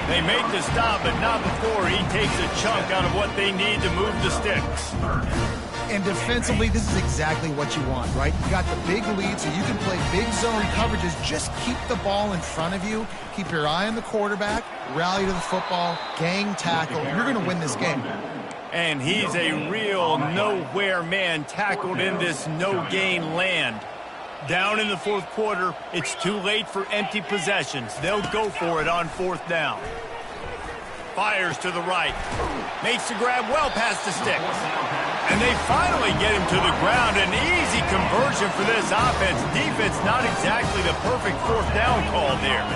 They make the stop, but not before he takes a chunk out of what they need to move the sticks. And defensively, this is exactly what you want, right? You got the big lead, so you can play big zone coverages. Just keep the ball in front of you. Keep your eye on the quarterback. Rally to the football. Gang tackle. You're going to win this game. And he's a real nowhere man tackled in this no-gain land. Down in the 4th quarter, it's too late for empty possessions. They'll go for it on 4th down. Fires to the right. Makes the grab well past the sticks. And they finally get him to the ground. An easy conversion for this offense. Defense not exactly the perfect 4th down call there.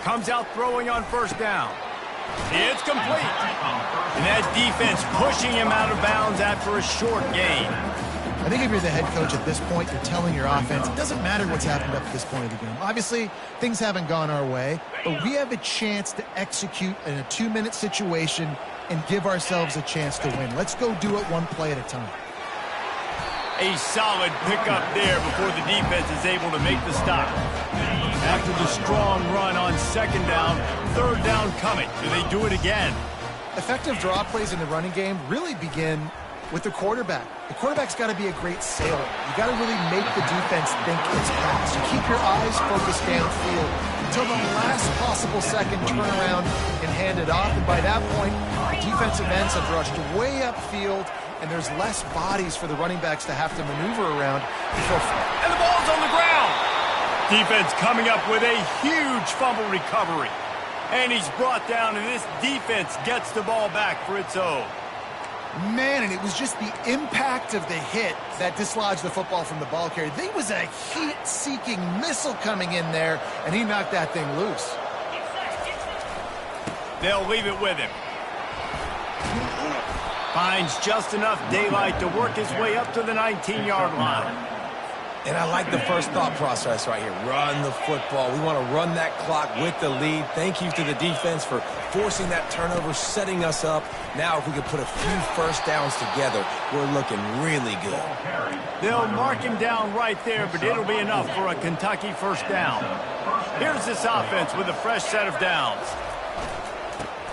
Comes out throwing on first down. It's complete. And that defense pushing him out of bounds after a short gain. I think if you're the head coach at this point, you're telling your offense, it doesn't matter what's happened up to this point of the game. Obviously, things haven't gone our way, but we have a chance to execute in a 2-minute situation and give ourselves a chance to win. Let's go do it one play at a time. A solid pickup there before the defense is able to make the stop. After the strong run on second down, 3rd down coming. Do they do it again? Effective draw plays in the running game really begin with the quarterback. The quarterback's got to be a great sailor. You got to really make the defense think it's pass. You keep your eyes focused downfield until the last possible second, turn around and hand it off. And by that point, the defensive ends have rushed way upfield, and there's less bodies for the running backs to have to maneuver around. And the ball's on the ground. Defense coming up with a huge fumble recovery. And he's brought down, and this defense gets the ball back for its own. Man, and it was just the impact of the hit that dislodged the football from the ball carrier. There was a heat-seeking missile coming in there, and he knocked that thing loose. They'll leave it with him. Finds just enough daylight to work his way up to the 19-yard line. And I like the first thought process right here. Run the football. We want to run that clock with the lead. Thank you to the defense for forcing that turnover, setting us up. Now if we can put a few first downs together, we're looking really good. They'll mark him down right there, but it'll be enough for a Kentucky first down. Here's this offense with a fresh set of downs.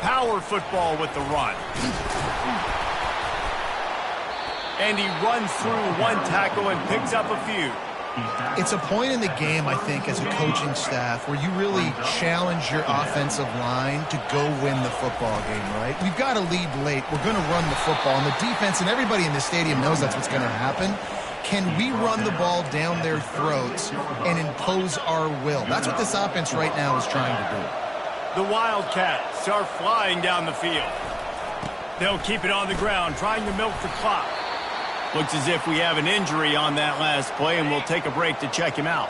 Power football with the run. And he runs through one tackle and picks up a few. It's a point in the game, I think, as a coaching staff where you really challenge your offensive line to go win the football game, right? We've got to lead late. We're going to run the football. And the defense and everybody in the stadium knows that's what's going to happen. Can we run the ball down their throats and impose our will? That's what this offense right now is trying to do. The Wildcats are flying down the field. They'll keep it on the ground, trying to milk the clock. Looks as if we have an injury on that last play, and we'll take a break to check him out.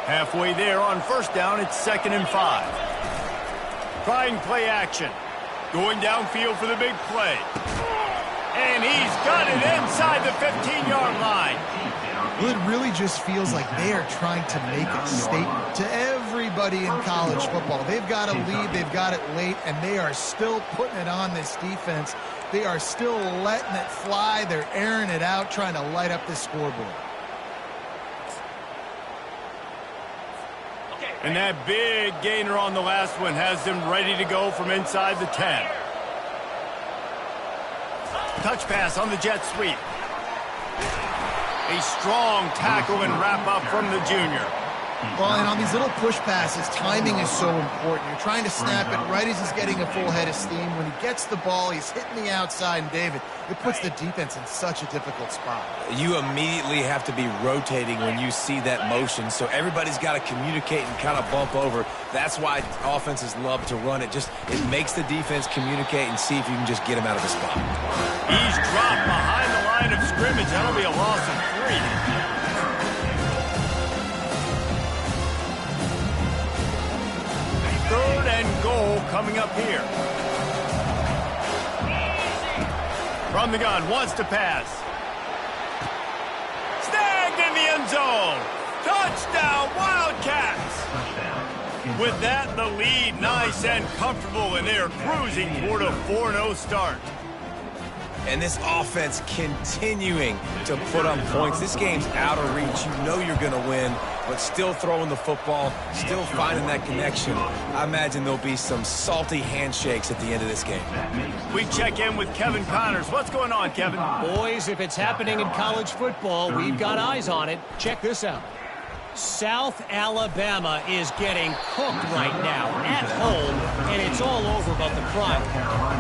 Halfway there on first down, it's 2nd and 5. Trying play action. Going downfield for the big play. And he's got it inside the 15-yard line. Well, it really just feels like they are trying to make a statement to everybody in college football. They've got a lead, they've got it late, and they are still putting it on this defense. They are still letting it fly. They're airing it out, trying to light up this scoreboard. Okay, And that big gainer on the last one has them ready to go from inside the 10. Touch pass on the jet sweep. A strong tackle and wrap up from the junior. Well, and on these little push passes, timing is so important. You're trying to snap it right as he's getting a full head of steam. When he gets the ball, he's hitting the outside, and David, it puts the defense in such a difficult spot. You immediately have to be rotating when you see that motion, so everybody's got to communicate and kind of bump over. That's why offenses love to run it. It makes the defense communicate and see if you can just get him out of the spot. He's dropped behind the line of scrimmage. That'll be a loss of 3. Third and goal coming up here. From the gun, wants to pass. Snagged in the end zone. Touchdown, Wildcats. With that, the lead nice and comfortable, and they are cruising toward a 4-0 start. And this offense continuing to put up points. This game's out of reach. You know you're going to win, but still throwing the football, still finding that connection. I imagine there'll be some salty handshakes at the end of this game. We check in with Kevin Connors. What's going on, Kevin? Boys, if it's happening in college football, we've got eyes on it. Check this out. South Alabama is getting cooked right now at home, and it's all over about the crime.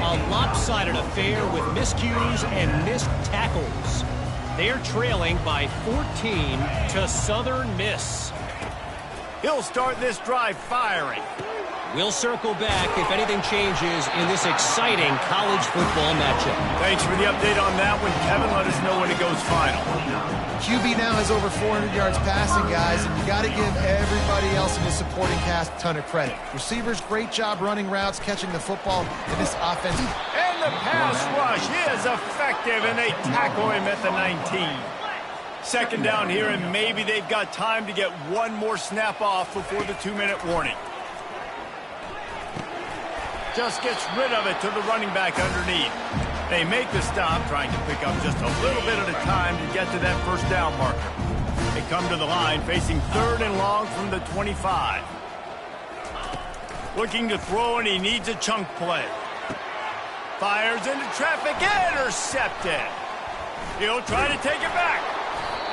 A lopsided affair with miscues and missed tackles. They're trailing by 14 to Southern Miss. He'll start this drive firing. We'll circle back if anything changes in this exciting college football matchup. Thanks for the update on that one, Kevin. Let us know when it goes final. QB now has over 400 yards passing, guys, and you got to give everybody else in his supporting cast a ton of credit. Receivers, great job running routes, catching the football, and this offense. And the pass rush is effective, and they tackle him at the 19. Second down here, and maybe they've got time to get one more snap off before the 2-minute warning. Just gets rid of it to the running back underneath. They make the stop, trying to pick up just a little bit at a time to get to that first down marker. They come to the line, facing 3rd and long from the 25. Looking to throw, and he needs a chunk play. Fires into traffic, intercepted. He'll try to take it back.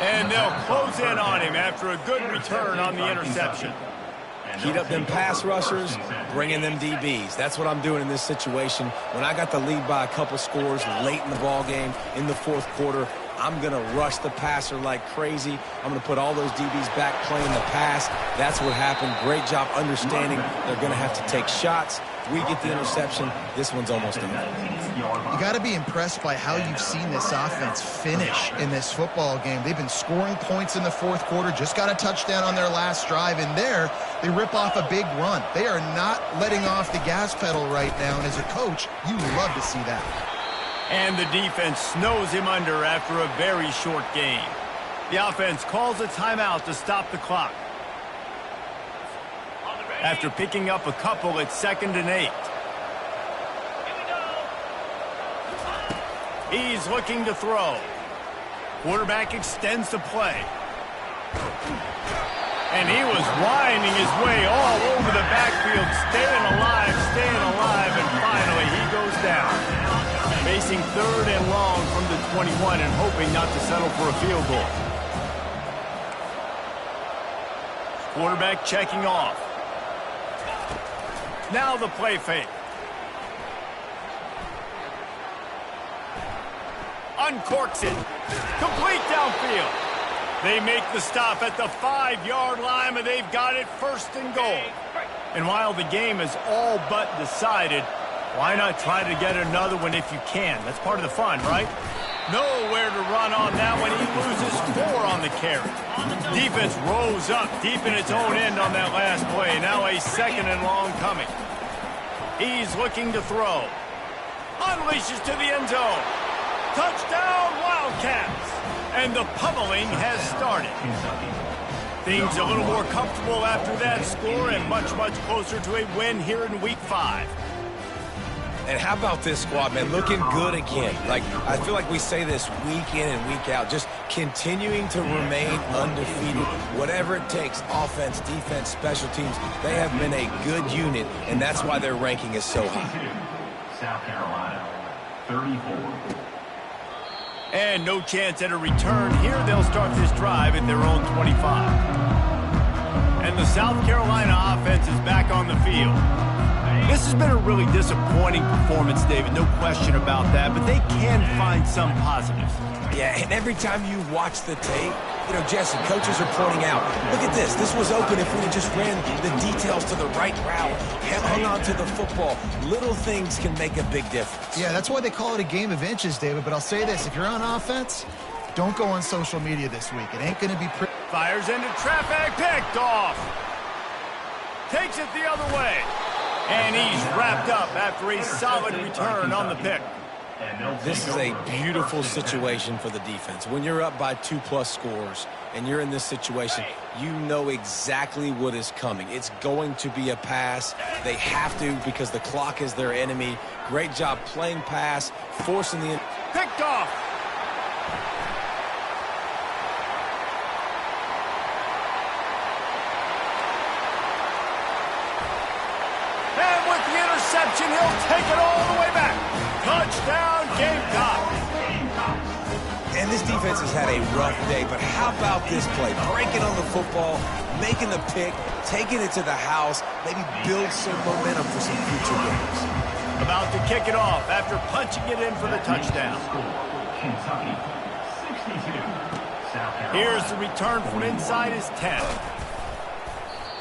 And they'll close in on him after a good return on the interception. Heat up them pass rushers, bring in them DBs. That's what I'm doing in this situation. When I got the lead by a couple scores late in the ball game, in the 4th quarter, I'm going to rush the passer like crazy. I'm going to put all those DBs back playing the pass. That's what happened. Great job understanding they're going to have to take shots. We get the interception. This one's almost done. You got to be impressed by how you've seen this offense finish in this football game. They've been scoring points in the 4th quarter, just got a touchdown on their last drive, and there they rip off a big run. They are not letting off the gas pedal right now, and as a coach, you love to see that. And the defense snows him under after a very short game. The offense calls a timeout to stop the clock. After picking up a couple, it's 2nd and 8. He's looking to throw. Quarterback extends the play. And he was winding his way all over the backfield, staying alive, and finally he goes down. Facing 3rd and long from the 21 and hoping not to settle for a field goal. Quarterback checking off. Now the play fake. Uncorks it. Complete downfield. They make the stop at the 5-yard line, and they've got it 1st and goal. And while the game is all but decided, why not try to get another one if you can? That's part of the fun, right? Nowhere to run on that one. He loses 4 on the carry. Defense rose up deep in its own end on that last play. Now a 2nd and long coming. He's looking to throw. Unleashes to the end zone. Touchdown, Wildcats. And the pummeling has started. Things a little more comfortable after that score and much, much closer to a win here in Week 5. And how about this squad, man? Looking good again. Like, I feel like we say this week in and week out, just continuing to remain undefeated. Whatever it takes, offense, defense, special teams, they have been a good unit, and that's why their ranking is so high. South Carolina, 34. And no chance at a return here. They'll start this drive at their own 25. And the South Carolina offense is back on the field. This has been a really disappointing performance, David, no question about that, but they can find some positives. Yeah, and every time you watch the tape, you know, Jesse, coaches are pointing out, look at this. This was open if we had just ran the details to the right route, hung on to the football. Little things can make a big difference. Yeah, that's why they call it a game of inches, David. But I'll say this, if you're on offense, don't go on social media this week. It ain't going to be pretty. Fires into traffic, picked off. Takes it the other way. And he's wrapped up after a solid return on the pick. This is a beautiful situation for the defense. When you're up by 2+ scores and you're in this situation, you know exactly what is coming. It's going to be a pass. They have to because the clock is their enemy. Great job playing pass, forcing the... Picked off. And with the interception, he'll take it all the way back. Touchdown, Gamecocks. And this defense has had a rough day, but how about this play? Breaking on the football, making the pick, taking it to the house, maybe build some momentum for some future games. About to kick it off after punching it in for the touchdown. Kentucky, 62. South Carolina. Here's the return from inside his 10.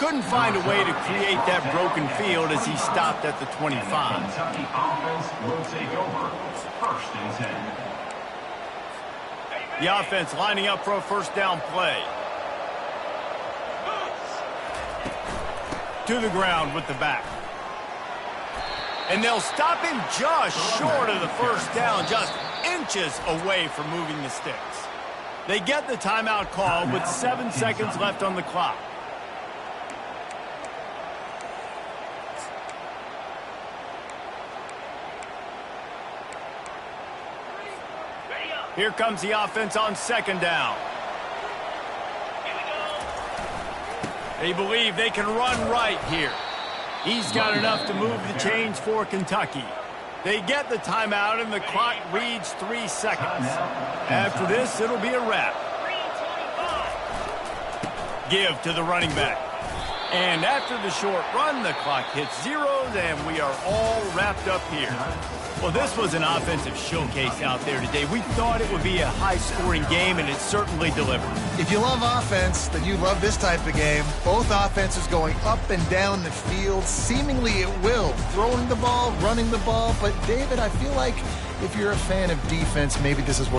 Couldn't find a way to create that broken field as he stopped at the 25. Kentucky offense will take over. First and 10. The offense lining up for a first down play. To the ground with the back. And they'll stop him just short of the first down, just inches away from moving the sticks. They get the timeout call with 7 seconds left on the clock. Here comes the offense on second down. They believe they can run right here. He's got enough to move the chains for Kentucky. They get the timeout, and the clock reads 3 seconds. After this, it'll be a wrap. Give to the running back. And after the short run, the clock hits zeros, and we are all wrapped up here. Well, this was an offensive showcase out there today. We thought it would be a high-scoring game, and it certainly delivered. If you love offense, then you love this type of game. Both offenses going up and down the field, seemingly at will. Throwing the ball, running the ball. But, David, I feel like if you're a fan of defense, maybe this is what